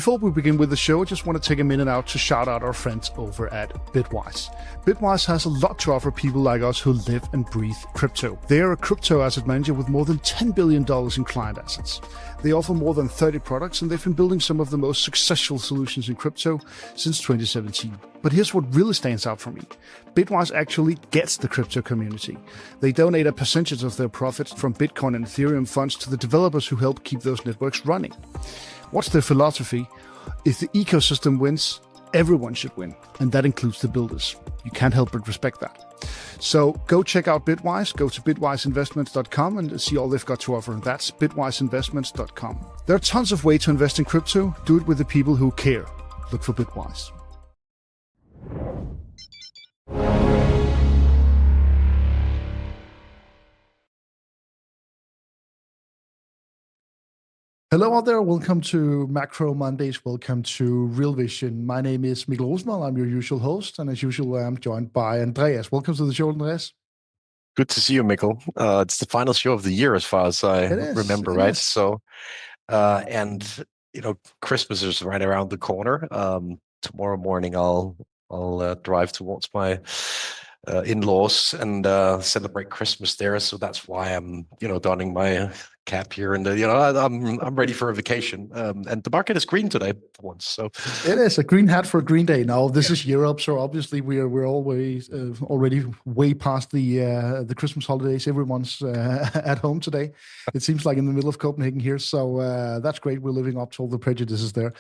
Before we begin with the show, I just want to take a minute out to shout out our friends over at Bitwise. Bitwise has a lot to offer people like us who live and breathe crypto. They are a crypto asset manager with more than $10 billion in client assets. They offer more than 30 products, and they've been building some of the most successful solutions in crypto since 2017. But here's what really stands out for me. Bitwise actually gets the crypto community. They donate a percentage of their profits from Bitcoin and Ethereum funds to the developers who help keep those networks running. What's their philosophy? If the ecosystem wins, everyone should win, and that includes the builders. You can't help but respect that. So go check out Bitwise, go to bitwiseinvestments.com and see all they've got to offer. That's bitwiseinvestments.com. There are tons of ways to invest in crypto. Do it with the people who care. Look for Bitwise. Hello out there, welcome to Macro Mondays, welcome to Real Vision. My name is Mikkel Rosenvold, I'm your usual host, and as usual I'm joined by Andreas. Welcome to the show, Andreas. Good to see you, Mikkel. It's the final show of the year as far as I remember, right? So, Christmas is right around the corner. Tomorrow morning I'll drive towards my in-laws and celebrate Christmas there. So that's why I'm, donning my cap here, and I'm ready for a vacation. And the market is green today for once. So it is a green hat for a green day. Now this is Europe, so obviously we're always already way past the Christmas holidays. Everyone's at home today. It seems like in the middle of Copenhagen here. So that's great. We're living up to all the prejudices there.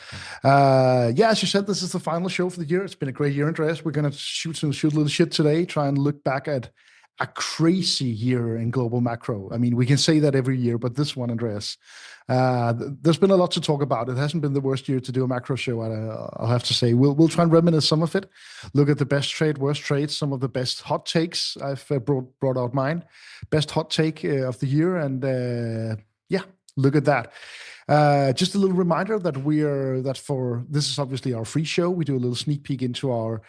As you said, this is the final show for the year. It's been a great year, Andreas. We're gonna shoot a little shit today. Try and look back at a crazy year in global macro. I mean, we can say that every year, but this one, Andreas, there's been a lot to talk about. It hasn't been the worst year to do a macro show, I'll have to say. We'll try and reminisce some of it, look at the best trade, worst trades, some of the best hot takes. I've brought out mine, best hot take of the year, and look at that. Just a little reminder that for this is obviously our free show. We do a little sneak peek into all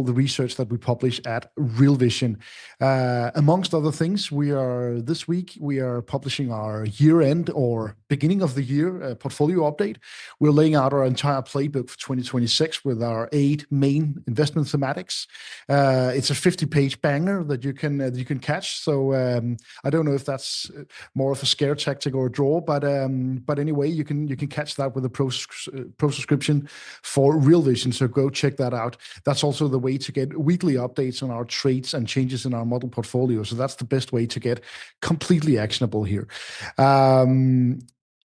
the research that we publish at Real Vision. Amongst other things, this week we are publishing our year-end or beginning of the year portfolio update. We're laying out our entire playbook for 2026 with our 8 main investment thematics. It's a 50-page banger that you can catch. So I don't know if that's more of a scare tactic or a draw, but anyway, you can catch that with a pro subscription for Real Vision. So go check that out. That's also the way to get weekly updates on our trades and changes in our model portfolio. So that's the best way to get completely actionable here.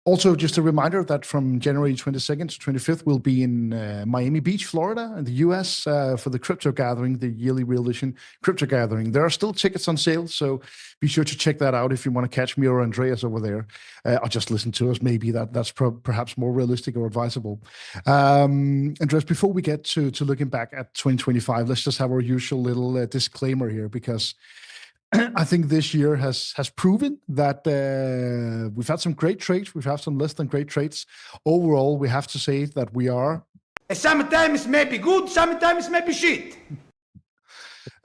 Also, just a reminder that from January 22nd to 25th, we'll be in Miami Beach, Florida, in the US for the crypto gathering, the yearly Real Vision crypto gathering. There are still tickets on sale, so be sure to check that out if you want to catch me or Andreas over there, or just listen to us. Maybe that's perhaps more realistic or advisable. Andreas, before we get to looking back at 2025, let's just have our usual little disclaimer here, because I think this year has proven that we've had some great trades. We've had some less than great trades. Overall, we have to say that we are... Sometimes maybe good, sometimes maybe shit.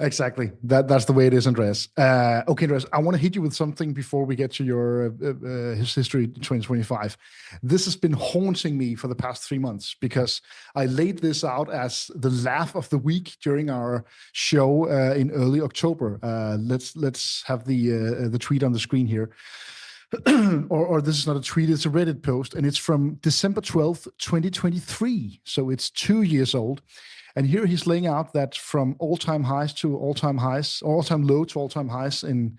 Exactly. That's the way it is, Andreas. Okay, Andreas, I want to hit you with something before we get to your history 2025. This has been haunting me for the past 3 months because I laid this out as the laugh of the week during our show in early October. Let's have the tweet on the screen here. or this is not a tweet, it's a Reddit post, and it's from December 12th, 2023. So it's 2 years old. And here he's laying out that from all-time highs to all-time highs, all-time low to all-time highs in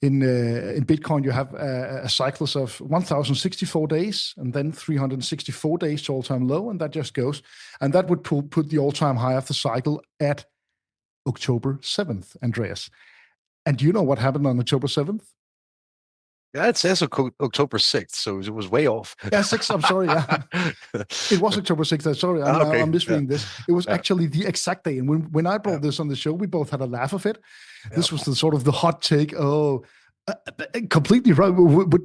Bitcoin, you have a cyclus of 1,064 days and then 364 days to all-time low, and that just goes. And that would put the all-time high of the cycle at October 7th, Andreas. And do you know what happened on October 7th? Yeah, it says October 6th, so it was way off. Yeah, 6th, I'm sorry. Yeah. It was October 6th. I'm sorry, I'm misreading this. It was actually the exact day. And when I brought this on the show, we both had a laugh of it. This was the sort of the hot take. Completely right. But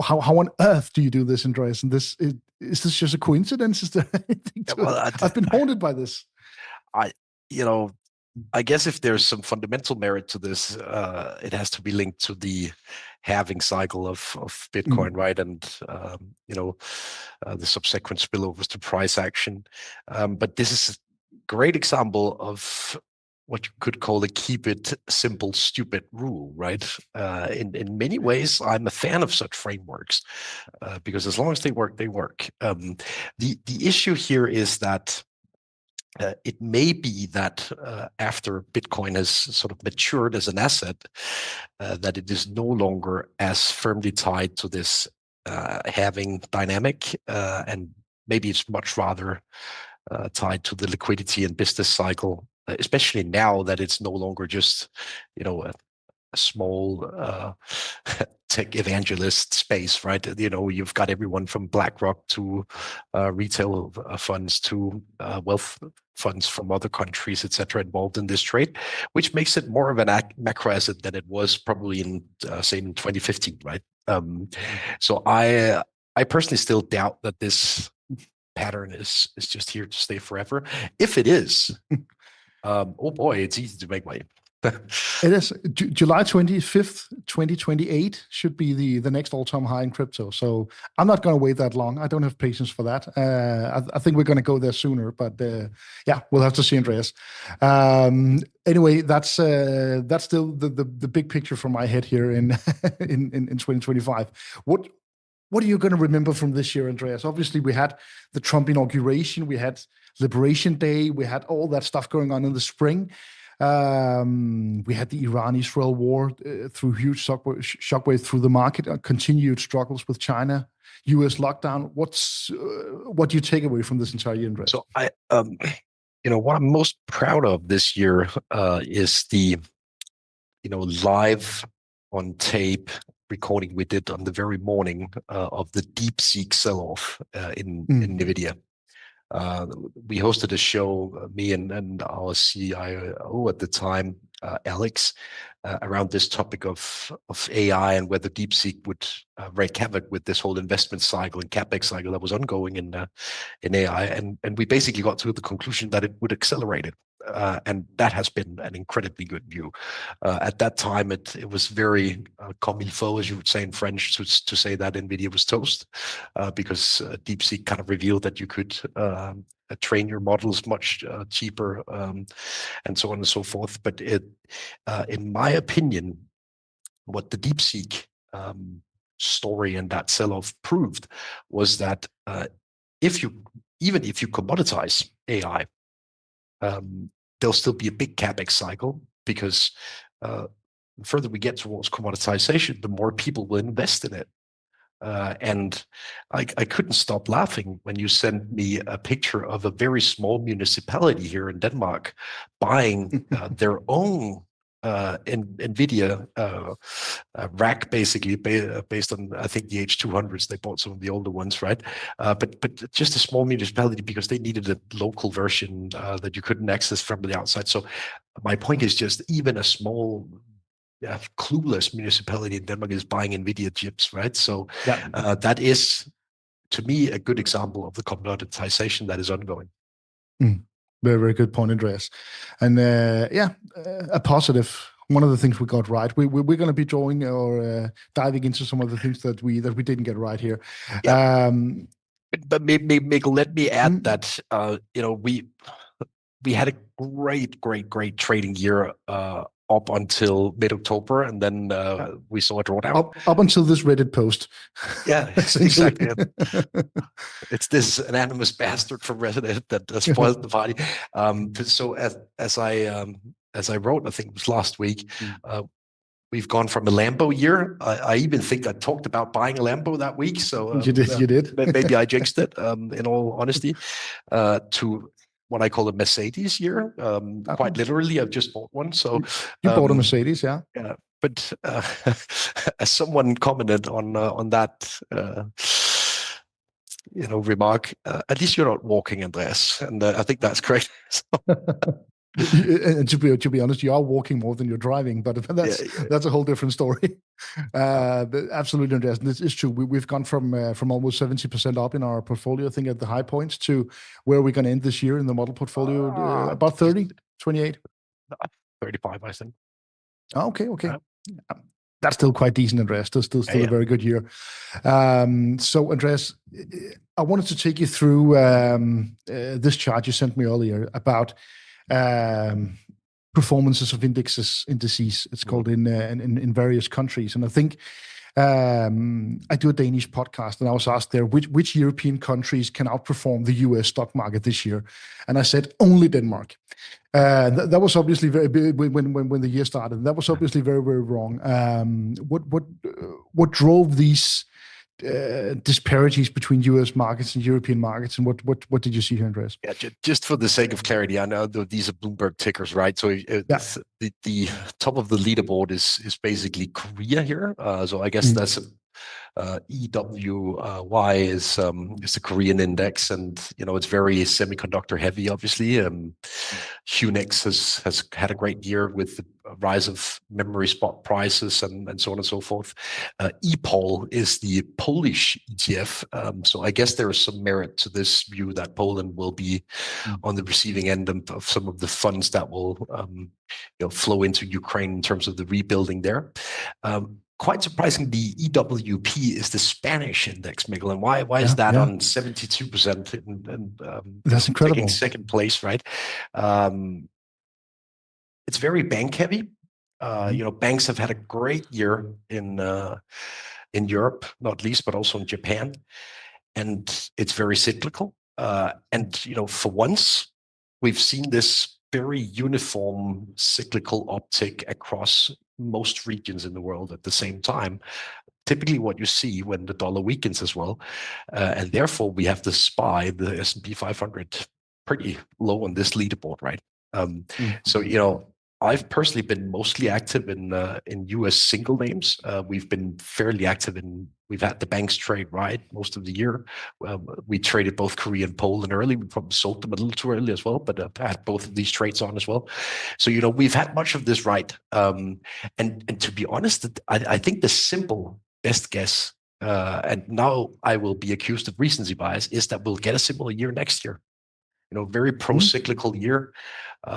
how on earth do you do this, Andreas? And is this just a coincidence? Is there anything to it? I've been haunted by this. I guess if there's some fundamental merit to this, it has to be linked to the halving cycle of Bitcoin, right? And the subsequent spillovers to price action. But this is a great example of what you could call a keep it simple, stupid rule, right? In many ways, I'm a fan of such frameworks because as long as they work, they work. The issue here is that it may be that after Bitcoin has sort of matured as an asset, that it is no longer as firmly tied to this halving dynamic, and maybe it's much rather tied to the liquidity and business cycle, especially now that it's no longer just, a small tech evangelist space, right? You've got everyone from BlackRock to retail funds to wealth funds from other countries, etc., involved in this trade, which makes it more of an macro asset than it was probably in, say, in 2015, right? So I personally still doubt that this pattern is just here to stay forever. If it is, oh boy, it's easy to make money. It is July 25th, 2028 should be the next all-time high in crypto. So I'm not going to wait that long. I don't have patience for that. I think we're going to go there sooner, but yeah, we'll have to see, Andreas. Anyway, that's still the big picture from my head here in 2025. What are you going to remember from this year, Andreas? Obviously, we had the Trump inauguration, we had Liberation Day, we had all that stuff going on in the spring. We had the Iran-Israel war through huge shockwave through the market, continued struggles with China, US lockdown. What do you take away from this entire year, Andreas? So what I'm most proud of this year is the, live on tape recording we did on the very morning of the DeepSeek sell-off in Nvidia. We hosted a show, me and our CIO at the time, Alex, around this topic of AI and whether DeepSeek would wreak havoc with this whole investment cycle and CapEx cycle that was ongoing in AI. And we basically got to the conclusion that it would accelerate it. And that has been an incredibly good view. At that time, it was very comme il faut, as you would say in French, to say that Nvidia was toast, because DeepSeek kind of revealed that you could train your models much cheaper, and so on and so forth. But in my opinion, what the DeepSeek story and that sell-off proved was that even if you commoditize AI, there'll still be a big CapEx cycle because the further we get towards commoditization, the more people will invest in it. And I couldn't stop laughing when you sent me a picture of a very small municipality here in Denmark buying their own Nvidia rack, basically based on, I think, the H200s. They bought some of the older ones, right? But just a small municipality because they needed a local version that you couldn't access from the outside. So my point is just even a small clueless municipality in Denmark is buying Nvidia chips, right? So that is, to me, a good example of the commoditization that is ongoing. Very, very good point, Andreas. And a positive. One of the things we got right. We're going to be drawing or diving into some of the things that we didn't get right here. Yeah. But Mikkel, let me add that we had a great trading year up until mid-October, and then we saw a drawdown. Up until this Reddit post. Yeah, exactly. It's this anonymous bastard from Reddit that spoiled the party. So as I wrote, I think it was last week, we've gone from a Lambo year. I even think I talked about buying a Lambo that week. So you did. Maybe I jinxed it. In all honesty, to what I call a Mercedes year. Quite literally, I've just bought one. So you bought a Mercedes, yeah. Yeah, but as someone commented on that, remark, at least you're not walking, Andreas, and I think that's great. And to be honest, you are walking more than you're driving, but that's a whole different story. Absolutely, Andreas. This is true. We've gone from almost 70% up in our portfolio, I think, at the high points, to where we're going to end this year in the model portfolio, about 30, 28. 35, I think. Okay. That's still quite decent, Andreas. Still a very good year. So, Andreas, I wanted to take you through this chart you sent me earlier about performances of indices. It's called in various countries, and I think I do a Danish podcast, and I was asked there which European countries can outperform the US stock market this year, and I said only Denmark. That was obviously very big when the year started. That was obviously very wrong. What drove these disparities between U.S. markets and European markets, and what did you see here, Andreas? Yeah, just for the sake of clarity, I know these are Bloomberg tickers, right? So the top of the leaderboard is basically Korea here. So I guess that's EWY is the Korean index, and it's very semiconductor heavy. Obviously, Hunex has had a great year with the rise of memory spot prices and so on and so forth. EPOL is the Polish ETF, so I guess there is some merit to this view that Poland will be on the receiving end of some of the funds that will flow into Ukraine in terms of the rebuilding there. Quite surprising, the EWP is the Spanish index, Mikkel. And why is that on 72% and that's incredible. Taking second place, right? It's very bank heavy. Banks have had a great year in Europe, not least, but also in Japan, and it's very cyclical. And for once, we've seen this very uniform cyclical uptick across most regions in the world at the same time. Typically what you see when the dollar weakens as well. And therefore we have the SPY, the S&P 500, pretty low on this leaderboard, right? So, I've personally been mostly active in US single names. We've been fairly active we've had the banks trade right most of the year. We traded both Korea and Poland early. We probably sold them a little too early as well, but had both of these trades on as well. So, we've had much of this right. And to be honest, I think the simple best guess, and now I will be accused of recency bias, is that we'll get a similar year next year. Very pro-cyclical year,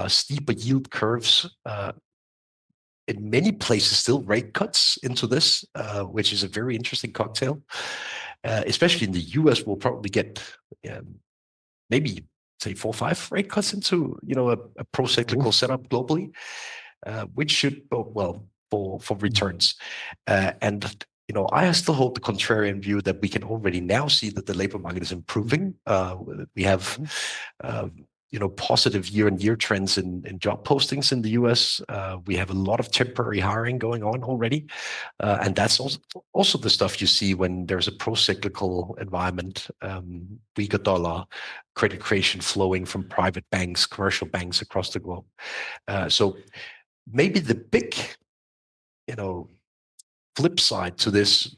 steeper yield curves, in many places still rate cuts into this, which is a very interesting cocktail. Especially in the US, we'll probably get maybe say 4 or 5 rate cuts into a pro-cyclical setup globally, which should bode well for returns. And I still hold the contrarian view that we can already now see that the labor market is improving. We have positive year-on-year trends in job postings in the US. We have a lot of temporary hiring going on already. And that's also the stuff you see when there's a pro-cyclical environment, weaker dollar, credit creation flowing from private banks, commercial banks across the globe. So maybe the big, flip side to this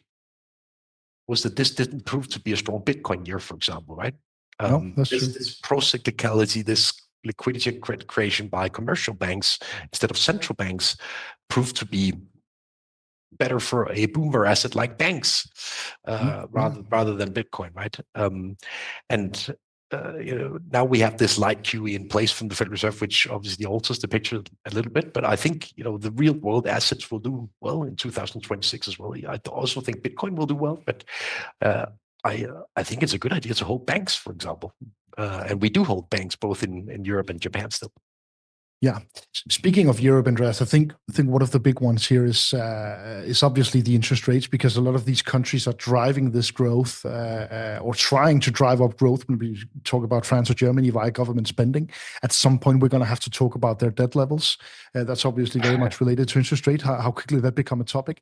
was that this didn't prove to be a strong Bitcoin year, for example, right? No, that's true. This pro-cyclicality, this liquidity and credit creation by commercial banks instead of central banks proved to be better for a boomer asset like banks rather than Bitcoin, right? Now we have this light QE in place from the Federal Reserve, which obviously alters the picture a little bit. But I think the real world assets will do well in 2026 as well. I also think Bitcoin will do well, but I think it's a good idea to hold banks, for example, and we do hold banks both in Europe and Japan still. Yeah. Speaking of Europe, Andreas, I think one of the big ones here is obviously the interest rates, because a lot of these countries are driving this growth or trying to drive up growth. When we talk about France or Germany via government spending, at some point we're going to have to talk about their debt levels. That's obviously very much related to interest rate, how quickly that become a topic.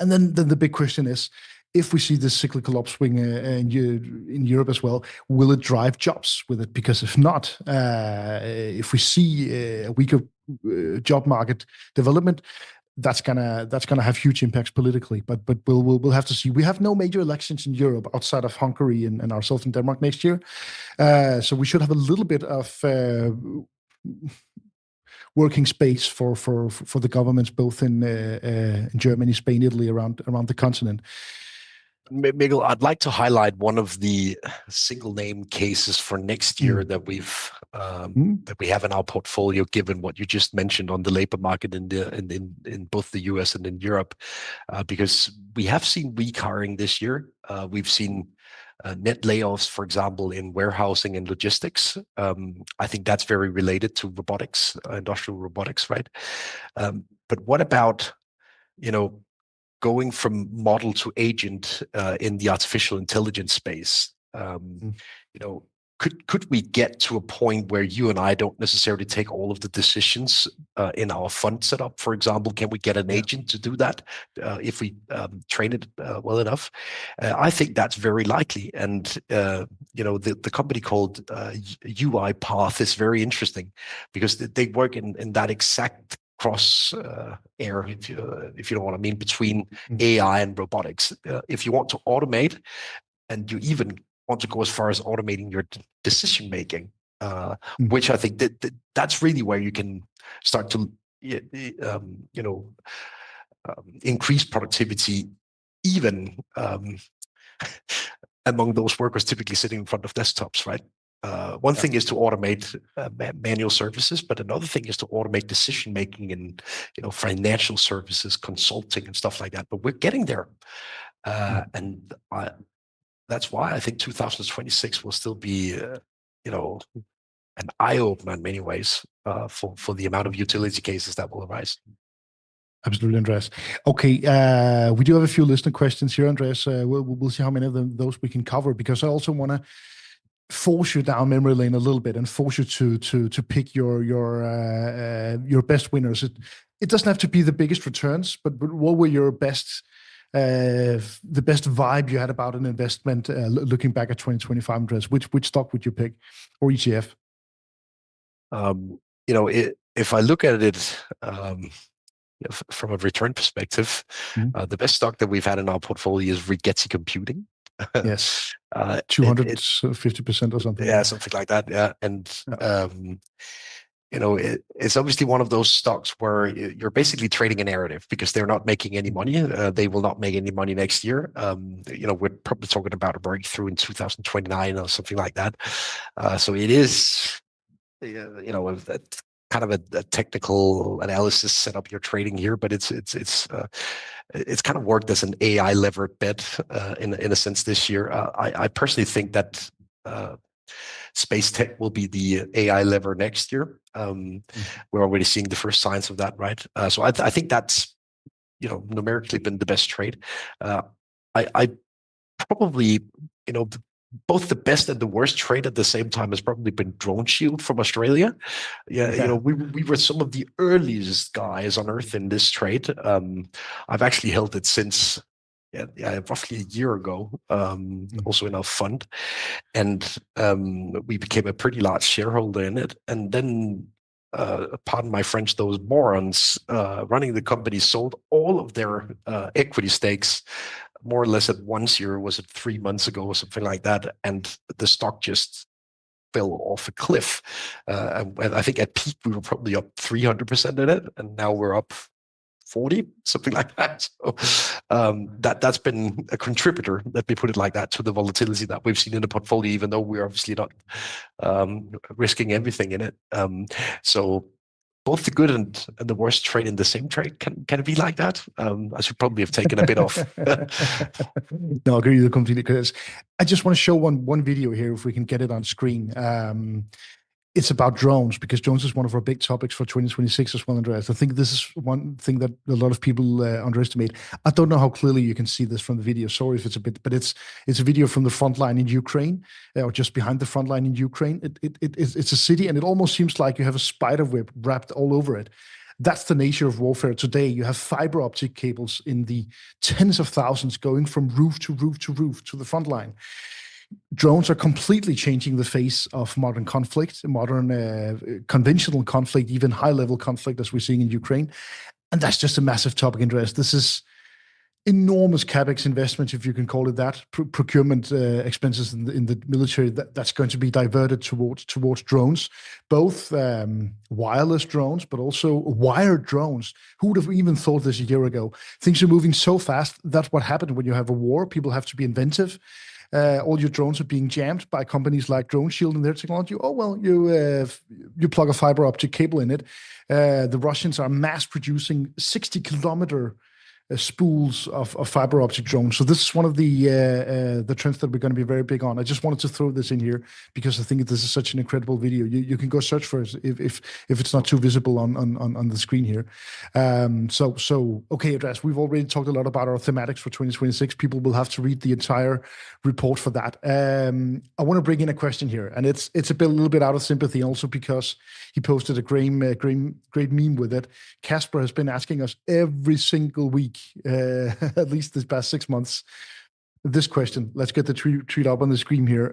And then the big question is, if we see this cyclical upswing in Europe as well, will it drive jobs with it? Because if not, if we see a weaker job market development, that's gonna have huge impacts politically. But we'll have to see. We have no major elections in Europe outside of Hungary and ourselves in Denmark next year, so we should have a little bit of working space for the governments both in Germany, Spain, Italy, around the continent. Mikkel, I'd like to highlight one of the single name cases for next year that we've that we have in our portfolio, given what you just mentioned on the labor market in both the US and in Europe, because we have seen weak hiring this year. We've seen net layoffs, for example, in warehousing and logistics. I think that's very related to robotics, industrial robotics, right? But what about, going from model to agent in the artificial intelligence space? Could we get to a point where you and I don't necessarily take all of the decisions in our fund setup, for example? Can we get an agent to do that if we train it well enough? I think that's very likely. And, the company called UiPath is very interesting because they work in that exact cross air, if you know what I mean, between AI and robotics. If you want to automate, and you even want to go as far as automating your decision making, which I think that's really where you can start to increase productivity, even among those workers typically sitting in front of desktops, right? One thing is to automate manual services, but another thing is to automate decision making in financial services, consulting, and stuff like that. But we're getting there, and that's why I think 2026 will still be, an eye opener in many ways for the amount of utility cases that will arise. Absolutely, Andreas. Okay, we do have a few listener questions here, Andreas. We'll see how many of those we can cover, because I also want to force you down memory lane a little bit and force you to pick your best winners. It doesn't have to be the biggest returns, but what were your best? The best vibe you had about an investment looking back at 2025, Andreas? Which stock would you pick, or ETF? If I look at it from a return perspective, the best stock that we've had in our portfolio is Rigetti Computing. Yes, 250% or something. Yeah, something like that. Yeah, and it's obviously one of those stocks where you're basically trading a narrative because they're not making any money. They will not make any money next year. We're probably talking about a breakthrough in 2029 or something like that. So it is, kind of a technical analysis set up your trading here, but it's kind of worked as an AI levered bet in a sense this year. I personally think that space tech will be the AI lever next year. We're already seeing the first signs of that, right? So I think that's numerically been the best trade. I probably both the best and the worst trade at the same time has probably been DroneShield from Australia. We were some of the earliest guys on earth in this trade. I've actually held it since roughly a year ago, also in our fund, and we became a pretty large shareholder in it. And then, pardon my French, those morons running the company sold all of their equity stakes more or less at once. Was it 3 months ago or something like that? And the stock just fell off a cliff. And I think at peak we were probably up 300% in it, and now we're up 40, something like that. So that's been a contributor, let me put it like that, to the volatility that we've seen in the portfolio, even though we're obviously not risking everything in it. So both the good and the worst trade in the same trade. Can it be like that? I should probably have taken a bit off. No, I agree with you completely, because I just want to show one video here, if we can get it on screen. It's about drones, because drones is one of our big topics for 2026 as well, Andreas. I think this is one thing that a lot of people underestimate. I don't know how clearly you can see this from the video. Sorry if it's a bit, but it's a video from the front line in Ukraine, or just behind the front line in Ukraine. It's a city, and it almost seems like you have a spider web wrapped all over it. That's the nature of warfare today. You have fiber optic cables in the tens of thousands going from roof to roof to roof to the front line. Drones are completely changing the face of modern conflict, modern conventional conflict, even high-level conflict, as we're seeing in Ukraine. And that's just a massive topic, Andreas. This is enormous CapEx investments, if you can call it that, procurement expenses in the military that's going to be diverted towards drones, both wireless drones, but also wired drones. Who would have even thought this a year ago? Things are moving so fast. That's what happened when you have a war. People have to be inventive. all your drones are being jammed by companies like DroneShield and their technology. Oh, well, you plug a fiber optic cable in it. The Russians are mass producing 60-kilometer spools of fiber optic drones. So this is one of the trends that we're going to be very big on. I just wanted to throw this in here because I think this is such an incredible video. You can go search for it if it's not too visible on the screen here. Okay, Andreas, we've already talked a lot about our thematics for 2026. People will have to read the entire report for that. I want to bring in a question here, and it's a little bit out of sympathy also because he posted a great meme with it. Casper has been asking us every single week, at least this past 6 months, this question. Let's get the tweet up on the screen here.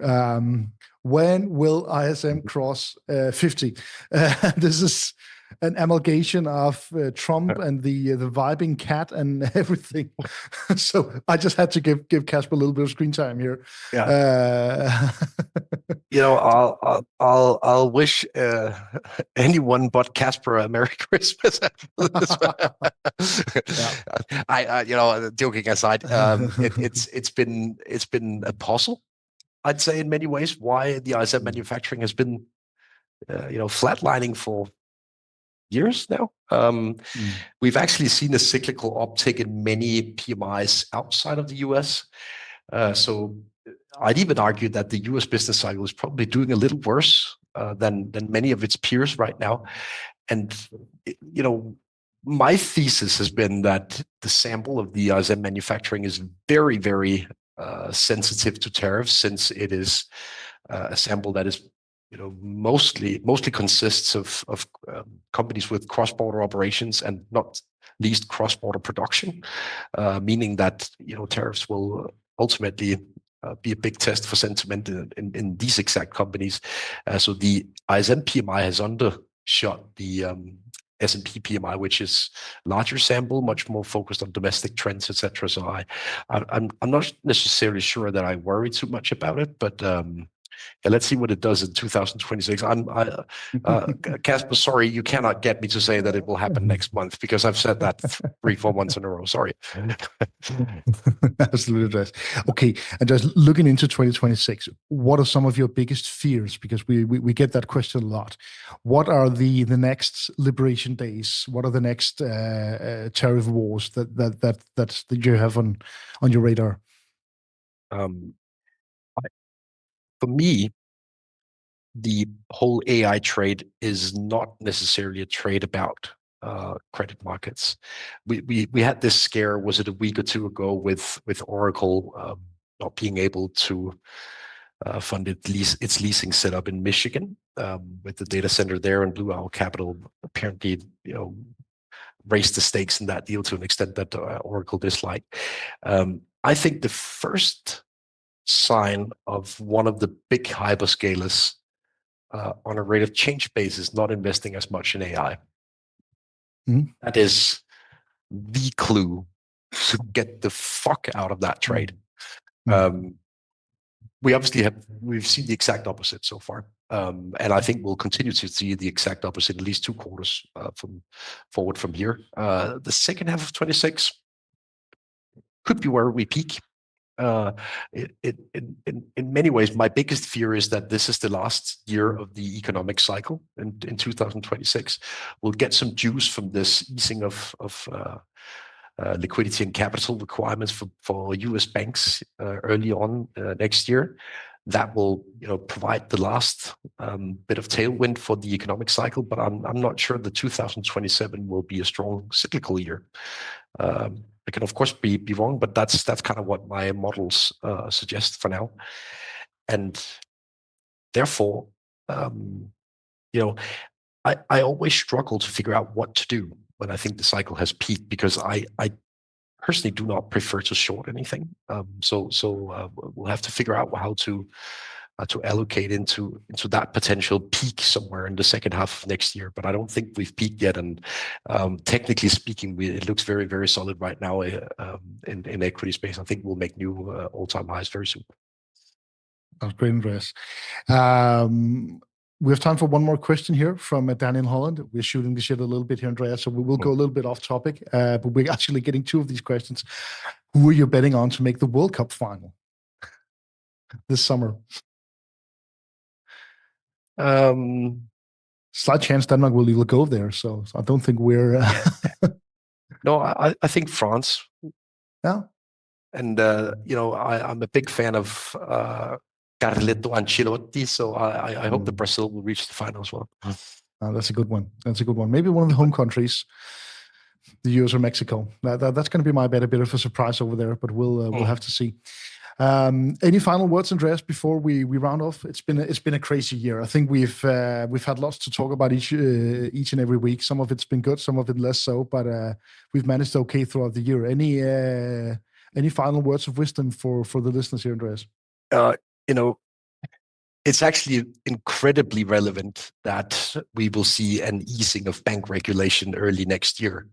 When will ISM cross 50? This is an amalgamation of Trump and the vibing cat and everything. So I just had to give Casper a little bit of screen time here. Yeah. I'll wish anyone but Casper a Merry Christmas after this. Yeah. Joking aside, it's been a puzzle, I'd say, in many ways, why the ISM manufacturing has been flatlining for years now. We've actually seen a cyclical uptick in many PMIs outside of the US. So I'd even argue that the US business cycle is probably doing a little worse than many of its peers right now. And, my thesis has been that the sample of the ISM manufacturing is very, very sensitive to tariffs, since it is a sample that is mostly consists of companies with cross-border operations and not least cross-border production, meaning that tariffs will ultimately be a big test for sentiment in these exact companies. So the ISM PMI has undershot the S&P PMI, which is larger sample, much more focused on domestic trends, etc. So I'm not necessarily sure that I worry too much about it, but let's see what it does in 2026. Casper, sorry, you cannot get me to say that it will happen next month, because I've said that 3-4 months in a row. Sorry. Absolutely, Andreas. Okay, and just looking into 2026, what are some of your biggest fears? Because we get that question a lot. What are the next liberation days? What are the next tariff wars that you have on your radar? For me, the whole AI trade is not necessarily a trade about credit markets. We had this scare, was it a week or two ago, with Oracle not being able to fund its leasing setup in Michigan, with the data center there, and Blue Owl Capital apparently raised the stakes in that deal to an extent that Oracle disliked. I think the first sign of one of the big hyperscalers on a rate of change basis not investing as much in AI. That is the clue to get the fuck out of that trade. We've seen the exact opposite so far, and I think we'll continue to see the exact opposite at least 2 quarters forward from here. The second half of 26 could be where we peak. In many ways, my biggest fear is that this is the last year of the economic cycle. In 2026, we'll get some juice from this easing of liquidity and capital requirements for US banks early on next year. That will provide the last bit of tailwind for the economic cycle, but I'm not sure that 2027 will be a strong cyclical year. I can of course be wrong, but that's kind of what my models suggest for now. And therefore, I always struggle to figure out what to do when I think the cycle has peaked, because I personally do not prefer to short anything. So we'll have to figure out how to allocate into that potential peak somewhere in the second half of next year. But I don't think we've peaked yet. And technically speaking, it looks very, very solid right now in equity space. I think we'll make new all-time highs very soon. That's great, Andreas. We have time for one more question here from Daniel Holland. We're shooting the shit a little bit here, Andreas, so we will go a little bit off topic, but we're actually getting 2 of these questions. Who are you betting on to make the World Cup final? this summer? Slight chance Denmark will go there, so I don't think we're. No, I think France. Yeah. And I'm a big fan of Carleto Ancelotti, so I hope that Brazil will reach the final as well. That's a good one. Maybe one of the home countries, the US or Mexico. That's going to be my bet. A bit of a surprise over there, but we'll have to see. Any final words, Andreas, before we round off? It's been a crazy year. I think we've had lots to talk about each and every week. Some of it's been good, some of it less so, but we've managed okay throughout the year. Any final words of wisdom for the listeners here, Andreas? It's actually incredibly relevant that we will see an easing of bank regulation early next year.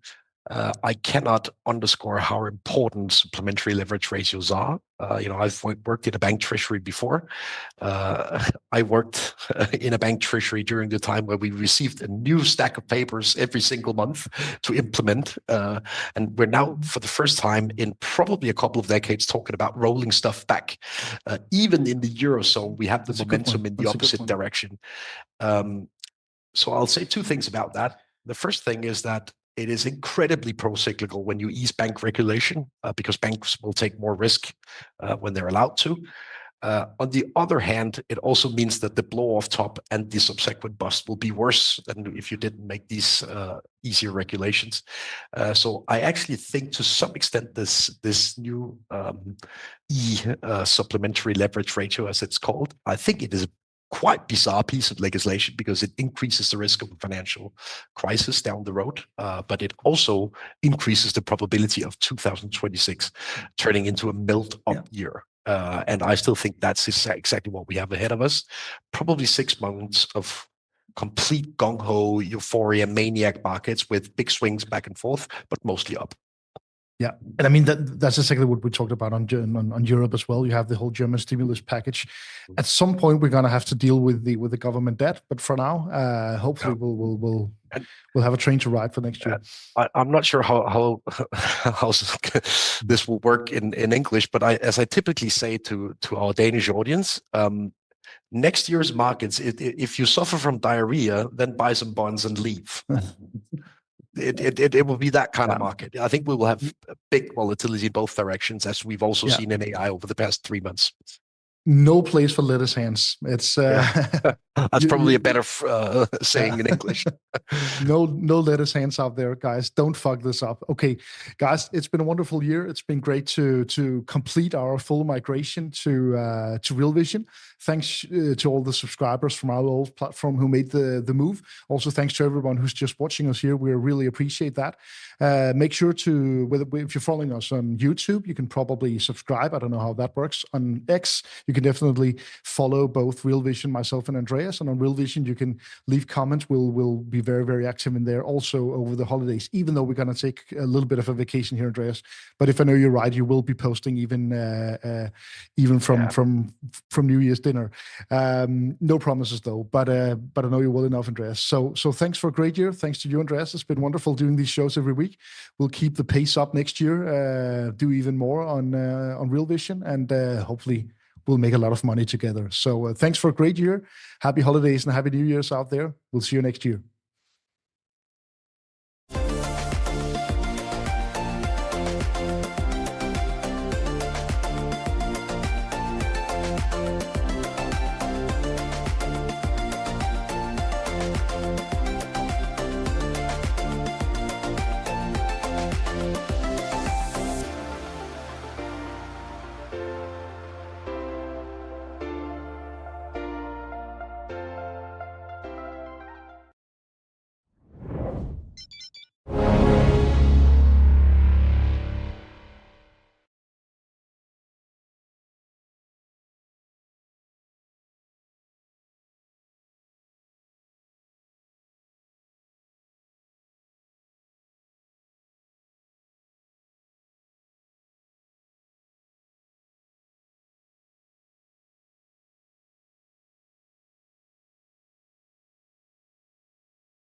I cannot underscore how important supplementary leverage ratios are. I've worked in a bank treasury before. I worked in a bank treasury during the time where we received a new stack of papers every single month to implement. And we're now, for the first time in probably a couple of decades, talking about rolling stuff back. Even in the Eurozone, we have the momentum in the opposite direction. So I'll say two things about that. The first thing is that it is incredibly pro-cyclical when you ease bank regulation because banks will take more risk when they're allowed to. On the other hand, it also means that the blow-off top and the subsequent bust will be worse than if you didn't make these easier regulations. So I actually think to some extent this new supplementary leverage ratio, as it's called, I think it is quite bizarre piece of legislation because it increases the risk of a financial crisis down the road, but it also increases the probability of 2026 turning into a melt-up year. And I still think that's exactly what we have ahead of us. Probably 6 months of complete gung-ho, euphoria, maniac markets with big swings back and forth, but mostly up. Yeah, and I mean that's exactly what we talked about on Europe as well. You have the whole German stimulus package. At some point, we're going to have to deal with the government debt, but for now, hopefully we'll have a train to ride for next year. I'm not sure how this will work in English, but as I typically say to our Danish audience, next year's markets, if you suffer from diarrhea, then buy some bonds and leave. It will be that kind of market. I think we will have big volatility in both directions, as we've also seen in AI over the past 3 months. No place for lettuce hands. It's that's probably a better saying in English. No lettuce hands out there, guys. Don't fuck this up. Okay, guys, it's been a wonderful year. It's been great to complete our full migration to Real Vision. Thanks to all the subscribers from our old platform who made the move. Also, thanks to everyone who's just watching us here. We really appreciate that. Make sure if you're following us on YouTube, you can probably subscribe. I don't know how that works. On X, you can definitely follow both Real Vision, myself, and Andreas. And on Real Vision, you can leave comments. We'll be very, very active in there also over the holidays, even though we're going to take a little bit of a vacation here, Andreas. But if I know you're right, you will be posting even from New Year's dinner. No promises though, but I know you well enough, Andreas. So thanks for a great year. Thanks to you, Andreas. It's been wonderful doing these shows every week. We'll keep the pace up next year, do even more on Real Vision, and hopefully we'll make a lot of money together. So thanks for a great year. Happy holidays and happy New Year's out there. We'll see you next year.